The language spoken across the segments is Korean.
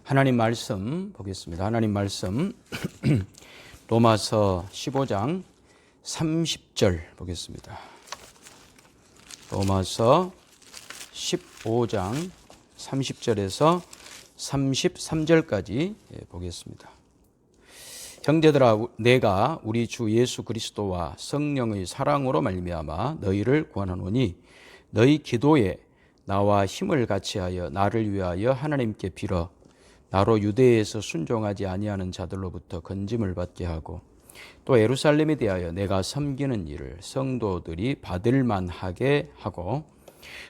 하나님 말씀 보겠습니다. 하나님 말씀 로마서 15장 30절 보겠습니다. 로마서 15장 30절에서 33절까지 보겠습니다. 형제들아, 내가 우리 주 예수 그리스도와 성령의 사랑으로 말미암아 너희를 구하노니 너희 기도에 나와 힘을 같이하여 나를 위하여 하나님께 빌어 나로 유대에서 순종하지 아니하는 자들로부터 건짐을 받게 하고 또 예루살렘에 대하여 내가 섬기는 일을 성도들이 받을 만하게 하고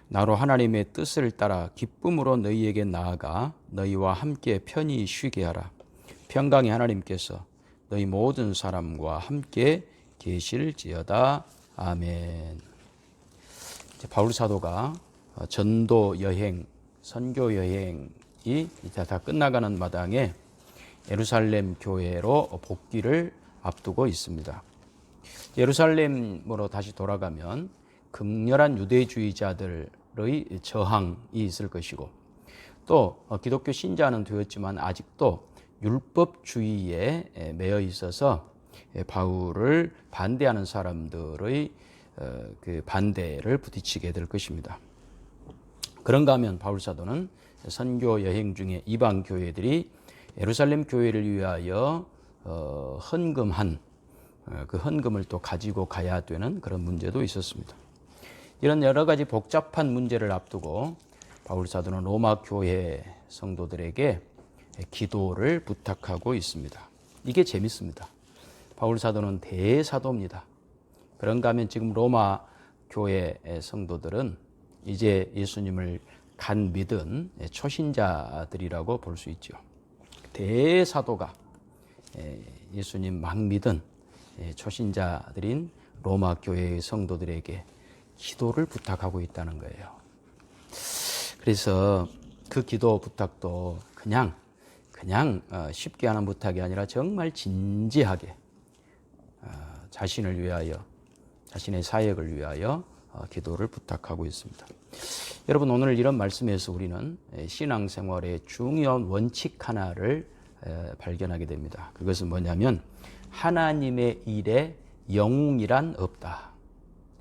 나로 하나님의 뜻을 따라 기쁨으로 너희에게 나아가 너희와 함께 편히 쉬게 하라. 평강의 하나님께서 너희 모든 사람과 함께 계실지어다. 아멘. 바울 사도가 전도 여행, 선교 여행이 이제 다 끝나가는 마당에 예루살렘 교회로 복귀를 앞두고 있습니다. 예루살렘으로 다시 돌아가면 극렬한 유대주의자들의 저항이 있을 것이고 또 기독교 신자는 되었지만 아직도 율법주의에 매여 있어서 바울을 반대하는 사람들의 그 반대를 부딪히게 될 것입니다. 그런가 하면 바울 사도는 선교 여행 중에 이방 교회들이 예루살렘 교회를 위하여 헌금한 그 헌금을 또 가지고 가야 되는 그런 문제도 있었습니다. 이런 여러 가지 복잡한 문제를 앞두고 바울 사도는 로마 교회 성도들에게 기도를 부탁하고 있습니다. 이게 재밌습니다. 바울 사도는 대사도입니다. 그런가 하면 지금 로마 교회 성도들은 이제 예수님을 간 믿은 초신자들이라고 볼 수 있죠. 대사도가 예수님 막 믿은 초신자들인 로마 교회의 성도들에게 기도를 부탁하고 있다는 거예요. 그래서 그 기도 부탁도 그냥 쉽게 하는 부탁이 아니라 정말 진지하게 자신을 위하여, 자신의 사역을 위하여 기도를 부탁하고 있습니다. 여러분, 오늘 이런 말씀에서 우리는 신앙생활의 중요한 원칙 하나를 발견하게 됩니다. 그것은 뭐냐면 하나님의 일에 영웅이란 없다.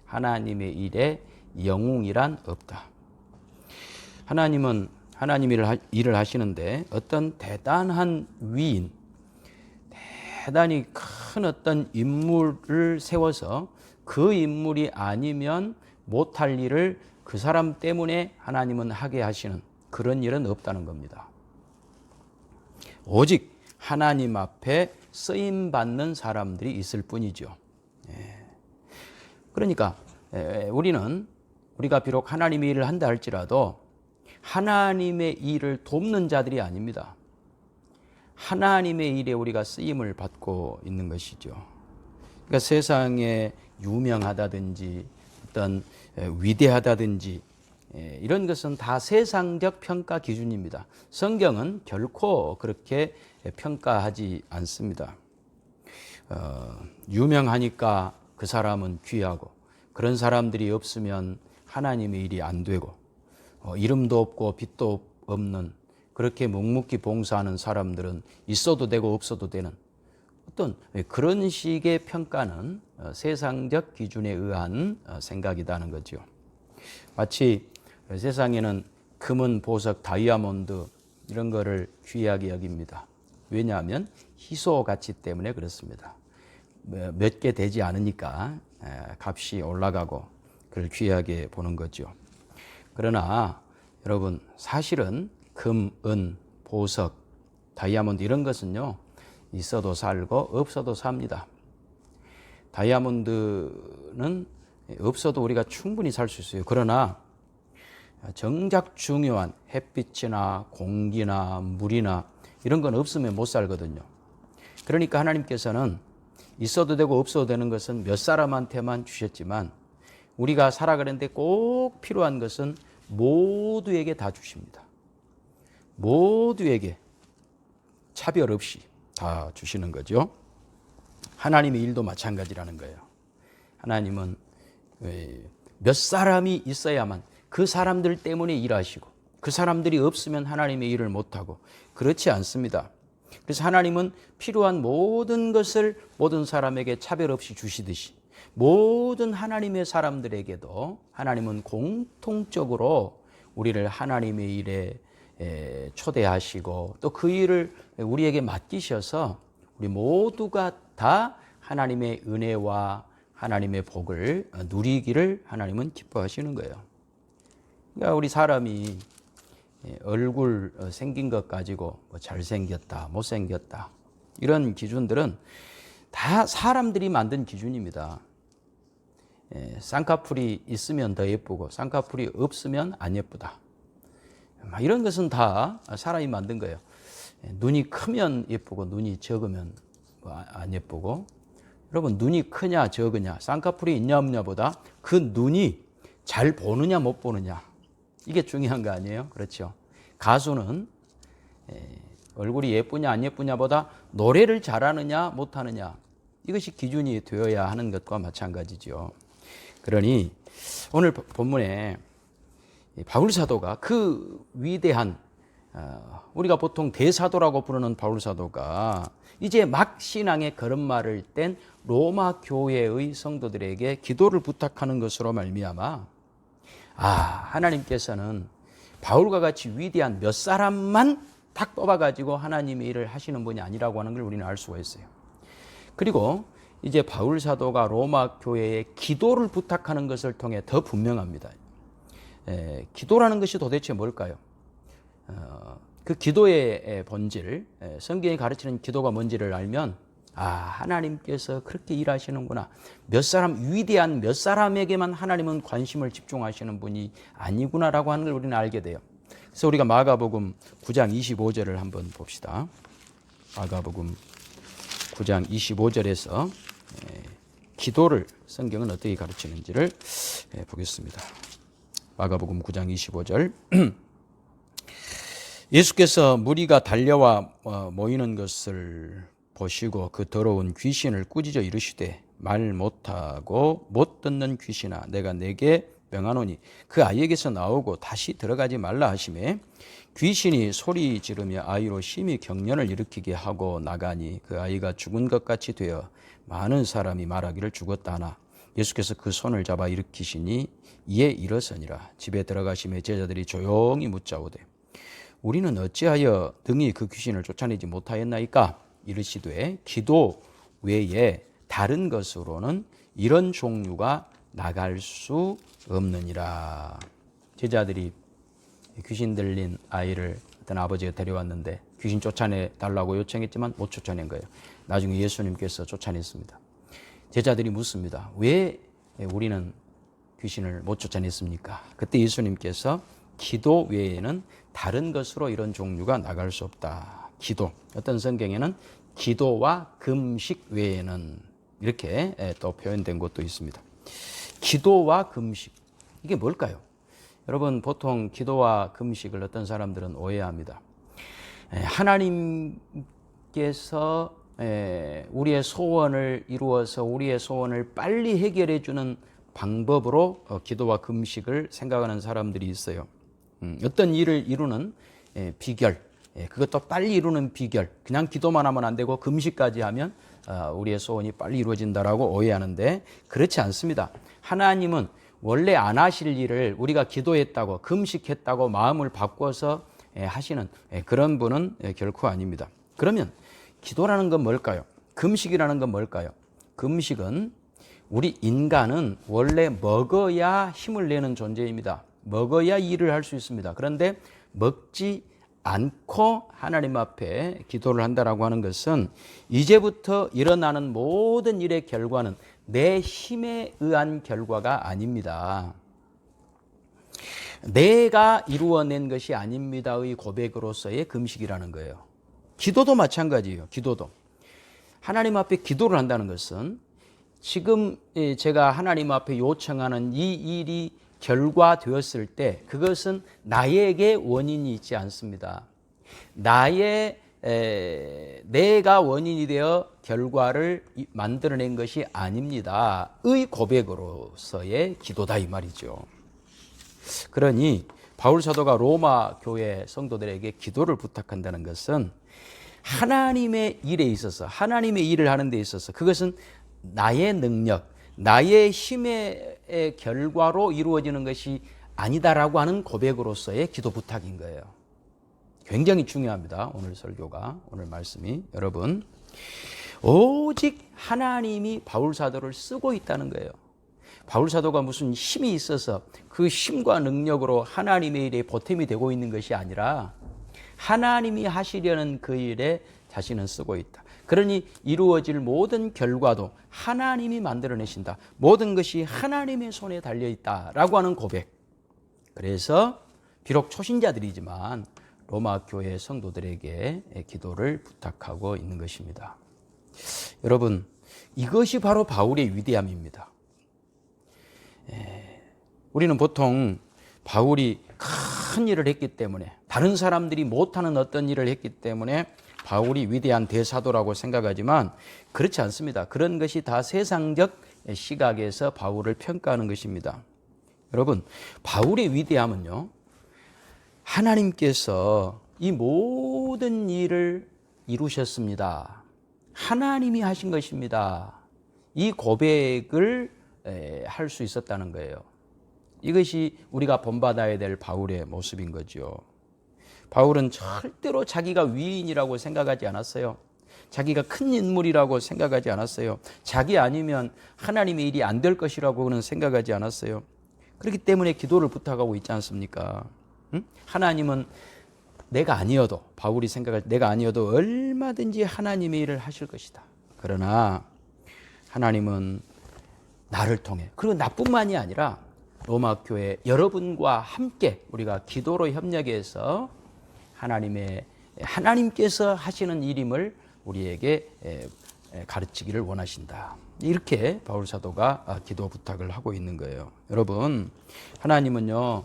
하나님의 일에 영웅이란 없다. 하나님은 하나님 일을 하시는데 어떤 대단한 위인, 대단히 큰 어떤 인물을 세워서 그 인물이 아니면 못할 일을 그 사람 때문에 하나님은 하게 하시는 그런 일은 없다는 겁니다. 오직 하나님 앞에 쓰임받는 사람들이 있을 뿐이죠. 그러니까 우리가 비록 하나님의 일을 한다 할지라도 하나님의 일을 돕는 자들이 아닙니다. 하나님의 일에 우리가 쓰임을 받고 있는 것이죠. 그러니까 세상에 유명하다든지 어떤 위대하다든지 이런 것은 다 세상적 평가 기준입니다. 성경은 결코 그렇게 평가하지 않습니다. 유명하니까 그 사람은 귀하고 그런 사람들이 없으면 하나님의 일이 안 되고 이름도 없고 빛도 없는 그렇게 묵묵히 봉사하는 사람들은 있어도 되고 없어도 되는 어떤 그런 식의 평가는 세상적 기준에 의한 생각이라는 거죠. 마치 세상에는 금은, 보석, 다이아몬드 이런 거를 귀하게 여깁니다. 왜냐하면 희소 가치 때문에 그렇습니다. 몇 개 되지 않으니까 값이 올라가고 그걸 귀하게 보는 거죠. 그러나 여러분, 사실은 금, 은, 보석, 다이아몬드 이런 것은요, 있어도 살고 없어도 삽니다. 다이아몬드는 없어도 우리가 충분히 살 수 있어요. 그러나 정작 중요한 햇빛이나 공기나 물이나 이런 건 없으면 못 살거든요. 그러니까 하나님께서는 있어도 되고 없어도 되는 것은 몇 사람한테만 주셨지만 우리가 살아가는데 꼭 필요한 것은 모두에게 다 주십니다. 모두에게 차별 없이 다 주시는 거죠. 하나님의 일도 마찬가지라는 거예요. 하나님은 몇 사람이 있어야만 그 사람들 때문에 일하시고 그 사람들이 없으면 하나님의 일을 못하고 그렇지 않습니다. 그래서 하나님은 필요한 모든 것을 모든 사람에게 차별 없이 주시듯이 모든 하나님의 사람들에게도 하나님은 공통적으로 우리를 하나님의 일에 초대하시고 또 그 일을 우리에게 맡기셔서 우리 모두가 다 하나님의 은혜와 하나님의 복을 누리기를 하나님은 기뻐하시는 거예요. 그러니까 우리 사람이 얼굴 생긴 것 가지고 잘생겼다, 못생겼다 이런 기준들은 다 사람들이 만든 기준입니다. 쌍꺼풀이 있으면 더 예쁘고 쌍꺼풀이 없으면 안 예쁘다. 이런 것은 다 사람이 만든 거예요. 눈이 크면 예쁘고 눈이 적으면 안 예쁘고, 여러분 눈이 크냐 적으냐 쌍꺼풀이 있냐 없냐보다 그 눈이 잘 보느냐 못 보느냐 이게 중요한 거 아니에요? 그렇죠? 가수는 얼굴이 예쁘냐 안 예쁘냐보다 노래를 잘하느냐 못하느냐 이것이 기준이 되어야 하는 것과 마찬가지죠. 그러니 오늘 본문에 바울 사도가 그 위대한 우리가 보통 대사도라고 부르는 바울 사도가 이제 막 신앙의 걸음마를 뗀 로마 교회의 성도들에게 기도를 부탁하는 것으로 말미암아 하나님께서는 바울과 같이 위대한 몇 사람만 딱 뽑아가지고 하나님의 일을 하시는 분이 아니라고 하는 걸 우리는 알 수가 있어요. 그리고 이제 바울 사도가 로마 교회에 기도를 부탁하는 것을 통해 더 분명합니다. 기도라는 것이 도대체 뭘까요? 그 기도의 본질, 성경이 가르치는 기도가 뭔지를 알면 하나님께서 그렇게 일하시는구나. 위대한 몇 사람에게만 하나님은 관심을 집중하시는 분이 아니구나라고 하는 걸 우리는 알게 돼요. 그래서 우리가 마가복음 9장 25절을 한번 봅시다. 마가복음 9장 25절에서 기도를 성경은 어떻게 가르치는지를 보겠습니다. 마가복음 9장 25절 예수께서 무리가 달려와 모이는 것을 보시고 그 더러운 귀신을 꾸짖어 이르시되 말 못하고 못 듣는 귀신아 내가 네게 명하노니 그 아이에게서 나오고 다시 들어가지 말라 하시매 귀신이 소리 지르며 아이로 심히 경련을 일으키게 하고 나가니 그 아이가 죽은 것 같이 되어 많은 사람이 말하기를 죽었다 하나 예수께서 그 손을 잡아 일으키시니 이에 일어서니라. 집에 들어가시매 제자들이 조용히 묻자오되 우리는 어찌하여 등이 그 귀신을 쫓아내지 못하였나이까? 이르시되 기도 외에 다른 것으로는 이런 종류가 나갈 수 없느니라. 제자들이 귀신 들린 아이를 어떤 아버지가 데려왔는데 귀신 쫓아내 달라고 요청했지만 못 쫓아낸 거예요. 나중에 예수님께서 쫓아냈습니다. 제자들이 묻습니다. 왜 우리는 귀신을 못 쫓아냈습니까? 그때 예수님께서 기도 외에는 다른 것으로 이런 종류가 나갈 수 없다. 기도. 어떤 성경에는 기도와 금식 외에는 이렇게 또 표현된 것도 있습니다. 기도와 금식. 이게 뭘까요? 여러분 보통 기도와 금식을 어떤 사람들은 오해합니다. 하나님께서 우리의 소원을 이루어서 우리의 소원을 빨리 해결해 주는 방법으로 기도와 금식을 생각하는 사람들이 있어요. 어떤 일을 이루는 비결, 그것도 빨리 이루는 비결, 그냥 기도만 하면 안 되고 금식까지 하면 우리의 소원이 빨리 이루어진다라고 오해하는데 그렇지 않습니다. 하나님은 원래 안 하실 일을 우리가 기도했다고 금식했다고 마음을 바꿔서 하시는 그런 분은 결코 아닙니다. 그러면 기도라는 건 뭘까요? 금식이라는 건 뭘까요? 금식은 우리 인간은 원래 먹어야 힘을 내는 존재입니다. 먹어야 일을 할 수 있습니다. 그런데 먹지 않고 하나님 앞에 기도를 한다라고 하는 것은 이제부터 일어나는 모든 일의 결과는 내 힘에 의한 결과가 아닙니다. 내가 이루어낸 것이 아닙니다의 고백으로서의 금식이라는 거예요. 기도도 마찬가지예요. 기도도. 하나님 앞에 기도를 한다는 것은 지금 제가 하나님 앞에 요청하는 이 일이 결과되었을 때 그것은 나에게 원인이 있지 않습니다. 내가 원인이 되어 결과를 만들어낸 것이 아닙니다. 의 고백으로서의 기도다 이 말이죠. 그러니 바울 사도가 로마 교회 성도들에게 기도를 부탁한다는 것은 하나님의 일에 있어서, 하나님의 일을 하는 데 있어서 그것은 나의 능력, 나의 힘의 결과로 이루어지는 것이 아니다라고 하는 고백으로서의 기도 부탁인 거예요. 굉장히 중요합니다. 오늘 설교가, 오늘 말씀이. 여러분, 오직 하나님이 바울 사도를 쓰고 있다는 거예요. 바울 사도가 무슨 힘이 있어서 그 힘과 능력으로 하나님의 일에 보탬이 되고 있는 것이 아니라 하나님이 하시려는 그 일에 자신은 쓰고 있다. 그러니 이루어질 모든 결과도 하나님이 만들어내신다. 모든 것이 하나님의 손에 달려있다라고 하는 고백. 그래서 비록 초신자들이지만 로마 교회 성도들에게 기도를 부탁하고 있는 것입니다. 여러분, 이것이 바로 바울의 위대함입니다. 우리는 보통 바울이 큰 일을 했기 때문에, 다른 사람들이 못하는 어떤 일을 했기 때문에 바울이 위대한 대사도라고 생각하지만 그렇지 않습니다. 그런 것이 다 세상적 시각에서 바울을 평가하는 것입니다. 여러분, 바울의 위대함은요, 하나님께서 이 모든 일을 이루셨습니다. 하나님이 하신 것입니다. 이 고백을 할 수 있었다는 거예요. 이것이 우리가 본받아야 될 바울의 모습인 거죠. 바울은 절대로 자기가 위인이라고 생각하지 않았어요. 자기가 큰 인물이라고 생각하지 않았어요. 자기 아니면 하나님의 일이 안 될 것이라고는 생각하지 않았어요. 그렇기 때문에 기도를 부탁하고 있지 않습니까? 하나님은 내가 아니어도, 바울이 생각할 때 내가 아니어도 얼마든지 하나님의 일을 하실 것이다. 그러나 하나님은 나를 통해, 그리고 나뿐만이 아니라 로마 교회 여러분과 함께 우리가 기도로 협력해서 하나님께서 하시는 일임을 우리에게 가르치기를 원하신다. 이렇게 바울 사도가 기도 부탁을 하고 있는 거예요. 여러분, 하나님은요,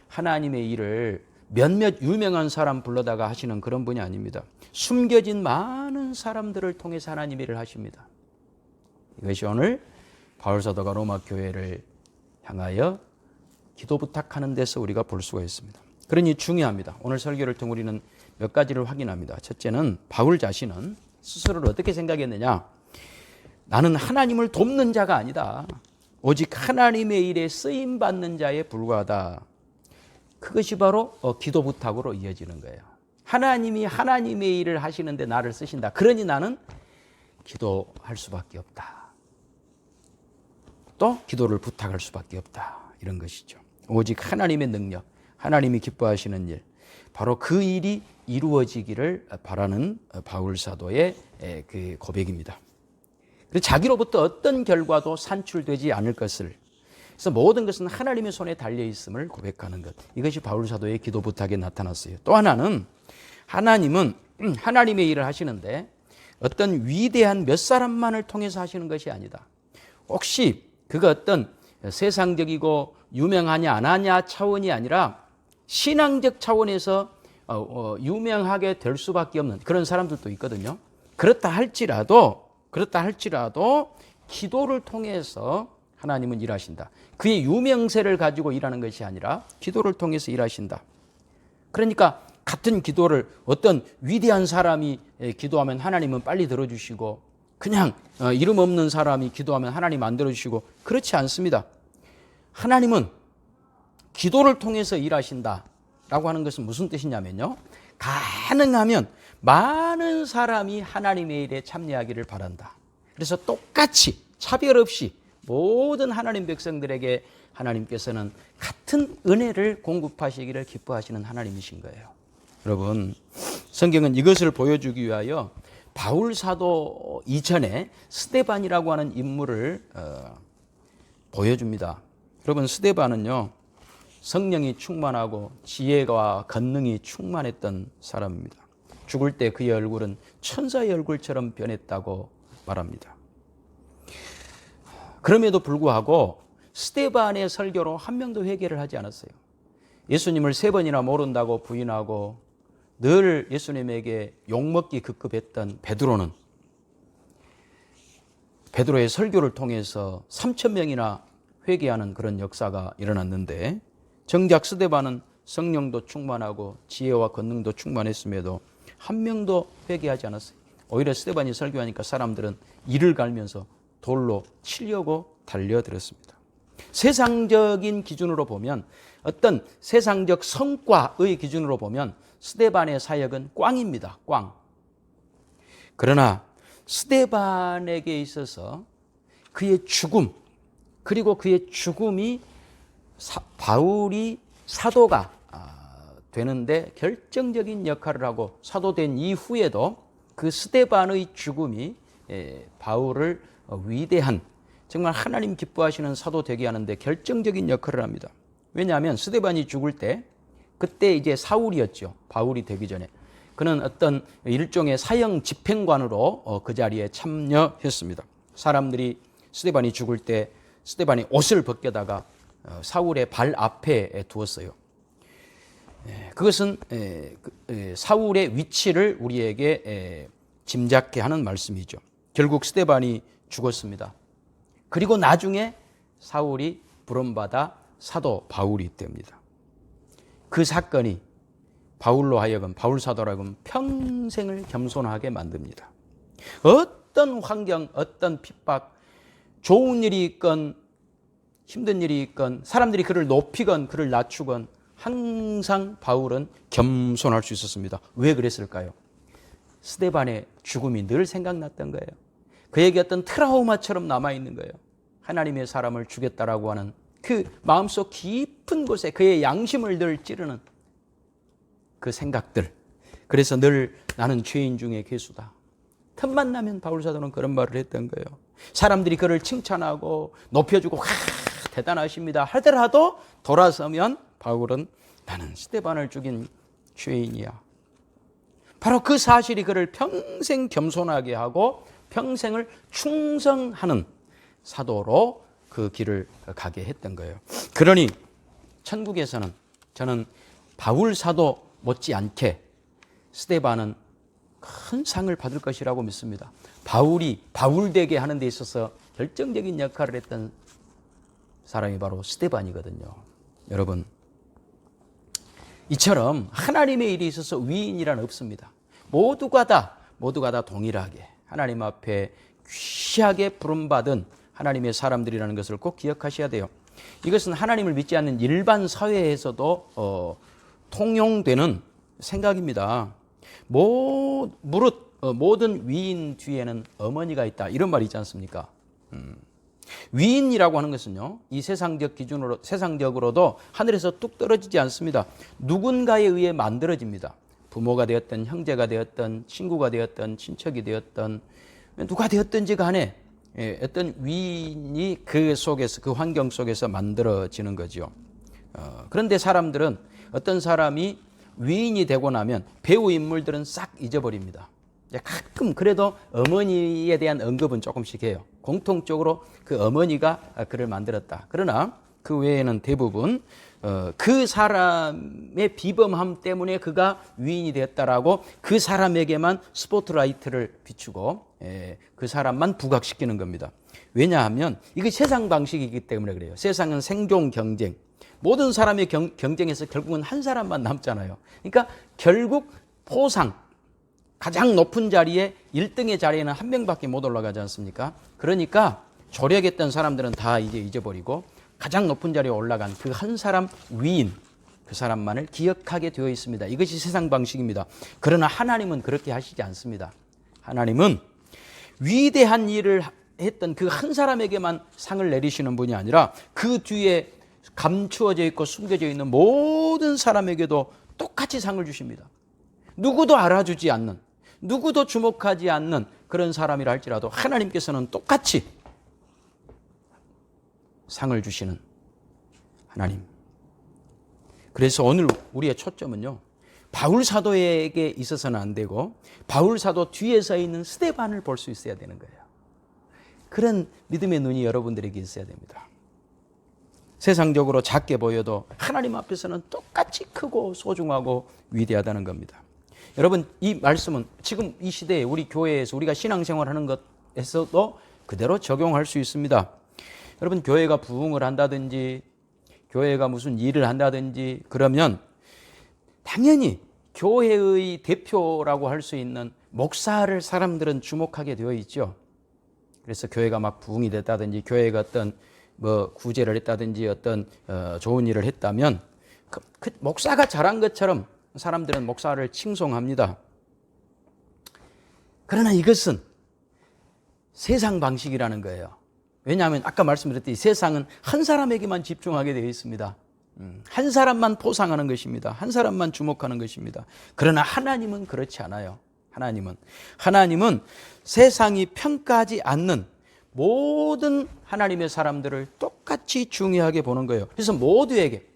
하나님의 일을 몇몇 유명한 사람 불러다가 하시는 그런 분이 아닙니다. 숨겨진 많은 사람들을 통해서 하나님의 일을 하십니다. 이것이 오늘 바울 사도가 로마 교회를 향하여 기도 부탁하는 데서 우리가 볼 수가 있습니다. 그러니 중요합니다. 오늘 설교를 통해 우리는 몇 가지를 확인합니다. 첫째는 바울 자신은 스스로를 어떻게 생각했느냐? 나는 하나님을 돕는 자가 아니다. 오직 하나님의 일에 쓰임받는 자에 불과하다. 그것이 바로 기도 부탁으로 이어지는 거예요. 하나님이 하나님의 일을 하시는데 나를 쓰신다. 그러니 나는 기도할 수밖에 없다. 또 기도를 부탁할 수밖에 없다. 이런 것이죠. 오직 하나님의 능력, 하나님이 기뻐하시는 일, 바로 그 일이 이루어지기를 바라는 바울 사도의 그 고백입니다. 그래서 자기로부터 어떤 결과도 산출되지 않을 것을, 그래서 모든 것은 하나님의 손에 달려있음을 고백하는 것, 이것이 바울 사도의 기도 부탁에 나타났어요. 또 하나는 하나님은 하나님의 일을 하시는데 어떤 위대한 몇 사람만을 통해서 하시는 것이 아니다. 혹시 그가 어떤 세상적이고 유명하냐 안 하냐 차원이 아니라 신앙적 차원에서 유명하게 될 수밖에 없는 그런 사람들도 있거든요. 그렇다 할지라도 기도를 통해서 하나님은 일하신다. 그의 유명세를 가지고 일하는 것이 아니라 기도를 통해서 일하신다. 그러니까 같은 기도를 어떤 위대한 사람이 기도하면 하나님은 빨리 들어주시고, 그냥 이름 없는 사람이 기도하면 하나님 안 들어주시고, 그렇지 않습니다. 하나님은 기도를 통해서 일하신다라고 하는 것은 무슨 뜻이냐면요, 가능하면 많은 사람이 하나님의 일에 참여하기를 바란다. 그래서 똑같이 차별 없이 모든 하나님 백성들에게 하나님께서는 같은 은혜를 공급하시기를 기뻐하시는 하나님이신 거예요. 여러분, 성경은 이것을 보여주기 위하여 바울 사도 이전에 스데반이라고 하는 인물을 보여줍니다. 여러분, 스데반은요, 성령이 충만하고 지혜와 권능이 충만했던 사람입니다. 죽을 때 그의 얼굴은 천사의 얼굴처럼 변했다고 말합니다. 그럼에도 불구하고 스데반의 설교로 한 명도 회개를 하지 않았어요. 예수님을 3번이나 모른다고 부인하고 늘 예수님에게 욕먹기 급급했던 베드로는 베드로의 설교를 통해서 3,000명이나 회개하는 그런 역사가 일어났는데, 정작 스데반은 성령도 충만하고 지혜와 권능도 충만했음에도 한 명도 회개하지 않았어요. 오히려 스데반이 설교하니까 사람들은 이를 갈면서 돌로 치려고 달려들었습니다. 세상적인 기준으로 보면, 어떤 세상적 성과의 기준으로 보면 스데반의 사역은 꽝입니다. 꽝. 그러나 스데반에게 있어서 그의 죽음, 그리고 그의 죽음이 바울이 사도가 되는데 결정적인 역할을 하고, 사도된 이후에도 그 스데반의 죽음이 바울을 위대한, 정말 하나님 기뻐하시는 사도 되게 하는데 결정적인 역할을 합니다. 왜냐하면 스데반이 죽을 때, 그때 이제 사울이었죠. 바울이 되기 전에. 그는 어떤 일종의 사형 집행관으로 그 자리에 참여했습니다. 사람들이 스데반이 죽을 때 스데반이 옷을 벗겨다가 사울의 발 앞에 두었어요. 그것은 사울의 위치를 우리에게 짐작케 하는 말씀이죠. 결국 스데반이 죽었습니다. 그리고 나중에 사울이 부름받아 사도 바울이 됩니다. 그 사건이 바울로 하여금, 바울 사도로 하여금 평생을 겸손하게 만듭니다. 어떤 환경, 어떤 핍박, 좋은 일이 있건 힘든 일이 있건 사람들이 그를 높이건 그를 낮추건 항상 바울은 겸손할 수 있었습니다. 왜 그랬을까요? 스데반의 죽음이 늘 생각났던 거예요. 그에게 어떤 트라우마처럼 남아있는 거예요. 하나님의 사람을 죽였다라고 하는 그 마음속 깊은 곳에 그의 양심을 늘 찌르는 그 생각들. 그래서 늘 나는 죄인 중에 괴수다. 틈만 나면 바울 사도는 그런 말을 했던 거예요. 사람들이 그를 칭찬하고 높여주고 대단하십니다 하더라도 돌아서면 바울은 나는 스데반을 죽인 죄인이야. 바로 그 사실이 그를 평생 겸손하게 하고 평생을 충성하는 사도로 그 길을 가게 했던 거예요. 그러니 천국에서는 저는 바울 사도 못지않게 스데반은 큰 상을 받을 것이라고 믿습니다. 바울이 바울되게 하는 데 있어서 결정적인 역할을 했던 사람이 바로 스데반이거든요. 여러분, 이처럼 하나님의 일이 있어서 위인이란 없습니다. 모두가 다 동일하게 하나님 앞에 귀하게 부름받은 하나님의 사람들이라는 것을 꼭 기억하셔야 돼요. 이것은 하나님을 믿지 않는 일반 사회에서도 통용되는 생각입니다. 모든 위인 뒤에는 어머니가 있다, 이런 말이 있지 않습니까? 위인이라고 하는 것은요, 이 세상적으로도 하늘에서 뚝 떨어지지 않습니다. 누군가에 의해 만들어집니다. 부모가 되었던, 형제가 되었던, 친구가 되었던, 친척이 되었던, 누가 되었든지 간에 어떤 위인이 그 속에서, 그 환경 속에서 만들어지는 거죠. 그런데 사람들은, 어떤 사람이 위인이 되고 나면 배우 인물들은 싹 잊어버립니다. 가끔 그래도 어머니에 대한 언급은 조금씩 해요. 공통적으로 그 어머니가 그를 만들었다. 그러나 그 외에는 대부분 그 사람의 비범함 때문에 그가 위인이 되었다라고 그 사람에게만 스포트라이트를 비추고 그 사람만 부각시키는 겁니다. 왜냐하면 이게 세상 방식이기 때문에 그래요. 세상은 생존 경쟁. 모든 사람의 경쟁에서 결국은 한 사람만 남잖아요. 그러니까 결국 포상, 가장 높은 자리에 1등의 자리에는 한 명밖에 못 올라가지 않습니까? 그러니까 조력했던 사람들은 다 이제 잊어버리고 가장 높은 자리에 올라간 그 한 사람 위인, 그 사람만을 기억하게 되어 있습니다. 이것이 세상 방식입니다. 그러나 하나님은 그렇게 하시지 않습니다. 하나님은 위대한 일을 했던 그 한 사람에게만 상을 내리시는 분이 아니라 그 뒤에 감추어져 있고 숨겨져 있는 모든 사람에게도 똑같이 상을 주십니다. 누구도 알아주지 않는, 누구도 주목하지 않는 그런 사람이라 할지라도 하나님께서는 똑같이 상을 주시는 하나님. 그래서 오늘 우리의 초점은요, 바울 사도에게 있어서는 안 되고 바울 사도 뒤에 서 있는 스데반을 볼 수 있어야 되는 거예요. 그런 믿음의 눈이 여러분들에게 있어야 됩니다. 세상적으로 작게 보여도 하나님 앞에서는 똑같이 크고 소중하고 위대하다는 겁니다. 여러분, 이 말씀은 지금 이 시대에 우리 교회에서 우리가 신앙생활하는 것에서도 그대로 적용할 수 있습니다. 여러분, 교회가 부흥을 한다든지 교회가 무슨 일을 한다든지 그러면 당연히 교회의 대표라고 할 수 있는 목사를 사람들은 주목하게 되어 있죠. 그래서 교회가 막 부흥이 됐다든지 교회가 어떤 뭐 구제를 했다든지 어떤 좋은 일을 했다면 그 목사가 잘한 것처럼 사람들은 목사를 칭송합니다. 그러나 이것은 세상 방식이라는 거예요. 왜냐하면 아까 말씀드렸듯이 세상은 한 사람에게만 집중하게 되어 있습니다. 한 사람만 포상하는 것입니다. 한 사람만 주목하는 것입니다. 그러나 하나님은 그렇지 않아요. 하나님은 세상이 평가하지 않는 모든 하나님의 사람들을 똑같이 중요하게 보는 거예요. 그래서 모두에게,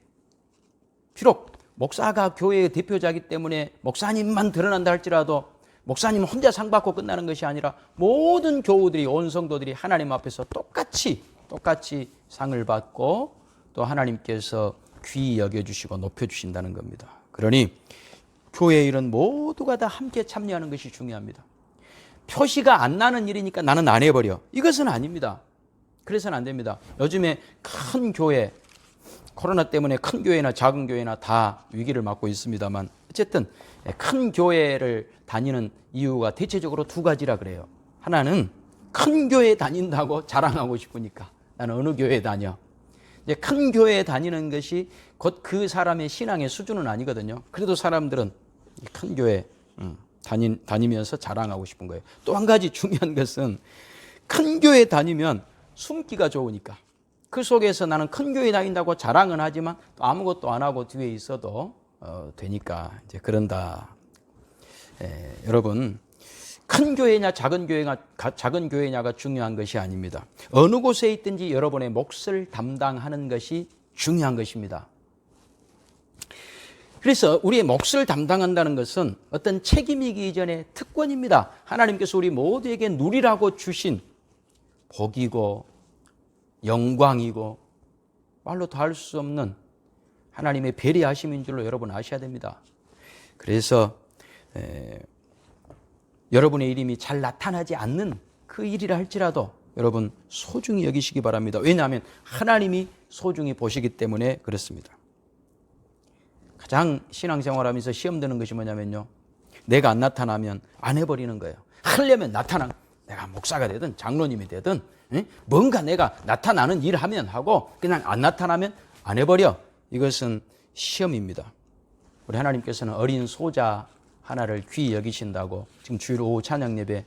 비록 목사가 교회의 대표자이기 때문에 목사님만 드러난다 할지라도 목사님 혼자 상 받고 끝나는 것이 아니라 모든 교우들이, 온 성도들이 하나님 앞에서 똑같이 상을 받고 또 하나님께서 귀히 여겨주시고 높여주신다는 겁니다. 그러니 교회의 일은 모두가 다 함께 참여하는 것이 중요합니다. 표시가 안 나는 일이니까 나는 안 해버려. 이것은 아닙니다. 그래서는 안 됩니다. 요즘에 큰 교회, 코로나 때문에 큰 교회나 작은 교회나 다 위기를 맞고 있습니다만 어쨌든 큰 교회를 다니는 이유가 대체적으로 두 가지라 그래요. 하나는 큰 교회 다닌다고 자랑하고 싶으니까 나는 어느 교회에 다녀. 이제 큰 교회에 다니는 것이 곧 그 사람의 신앙의 수준은 아니거든요. 그래도 사람들은 큰 교회 다니면서 자랑하고 싶은 거예요. 또 한 가지 중요한 것은 큰 교회 다니면 숨기가 좋으니까 그 속에서 나는 큰 교회 다닌다고 자랑은 하지만 또 아무것도 안 하고 뒤에 있어도 되니까 이제 그런다. 여러분, 큰 교회냐 작은 교회냐가 중요한 것이 아닙니다. 어느 곳에 있든지 여러분의 몫을 담당하는 것이 중요한 것입니다. 그래서 우리의 몫을 담당한다는 것은 어떤 책임이기 이전에 특권입니다. 하나님께서 우리 모두에게 누리라고 주신 복이고 영광이고 말로 다 할 수 없는 하나님의 배려하심인 줄로 여러분 아셔야 됩니다. 그래서 여러분의 이름이 잘 나타나지 않는 그 일이라 할지라도 여러분 소중히 여기시기 바랍니다. 왜냐하면 하나님이 소중히 보시기 때문에 그렇습니다. 가장 신앙생활하면서 시험 드는 것이 뭐냐면요, 내가 안 나타나면 안 해버리는 거예요. 하려면 내가 목사가 되든 장로님이 되든 뭔가 내가 나타나는 일을 하면 하고 그냥 안 나타나면 안 해버려. 이것은 시험입니다. 우리 하나님께서는 어린 소자 하나를 귀히 여기신다고 지금 주일 오후 찬양 예배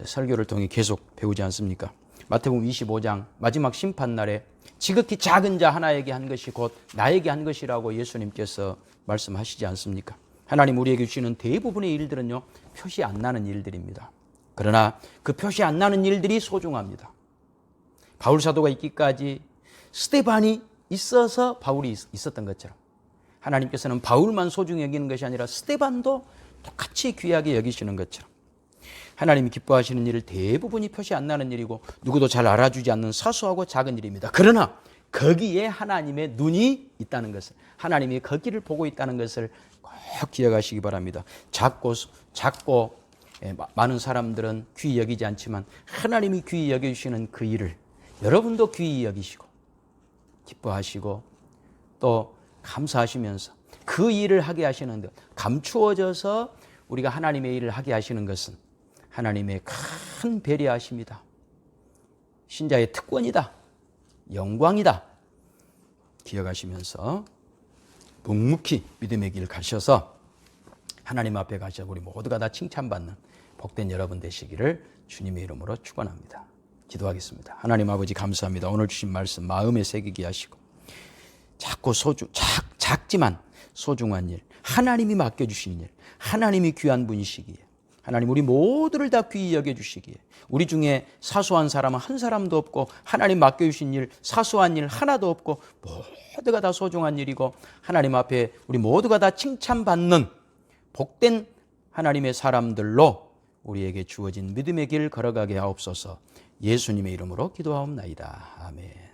설교를 통해 계속 배우지 않습니까? 마태복음 25장 마지막 심판날에 지극히 작은 자 하나에게 한 것이 곧 나에게 한 것이라고 예수님께서 말씀하시지 않습니까? 하나님 우리에게 주시는 대부분의 일들은요, 표시 안 나는 일들입니다. 그러나 그 표시 안 나는 일들이 소중합니다. 바울 사도가 있기까지 스데반이 있어서 바울이 있었던 것처럼 하나님께서는 바울만 소중히 여기는 것이 아니라 스데반도 똑같이 귀하게 여기시는 것처럼 하나님이 기뻐하시는 일을 대부분이 표시 안 나는 일이고 누구도 잘 알아주지 않는 사소하고 작은 일입니다. 그러나 거기에 하나님의 눈이 있다는 것을, 하나님이 거기를 보고 있다는 것을 꼭 기억하시기 바랍니다. 작고 많은 사람들은 귀히 여기지 않지만 하나님이 귀히 여겨주시는 그 일을 여러분도 귀히 여기시고 기뻐하시고 또 감사하시면서 그 일을 하게 하시는 것, 감추어져서 우리가 하나님의 일을 하게 하시는 것은 하나님의 큰 배려하심이다. 신자의 특권이다. 영광이다. 기억하시면서 묵묵히 믿음의 길 가셔서 하나님 앞에 가셔서 우리 모두가 다 칭찬받는 복된 여러분 되시기를 주님의 이름으로 축원합니다. 기도하겠습니다. 하나님 아버지 감사합니다. 오늘 주신 말씀 마음에 새기게 하시고 작지만 소중한 일, 하나님이 맡겨주신 일, 하나님이 귀한 분이시기에 하나님 우리 모두를 다 귀히 여겨주시기에 우리 중에 사소한 사람은 한 사람도 없고 하나님 맡겨주신 일, 사소한 일 하나도 없고 모두가 다 소중한 일이고 하나님 앞에 우리 모두가 다 칭찬받는 복된 하나님의 사람들로 우리에게 주어진 믿음의 길 걸어가게 하옵소서. 예수님의 이름으로 기도하옵나이다. 아멘.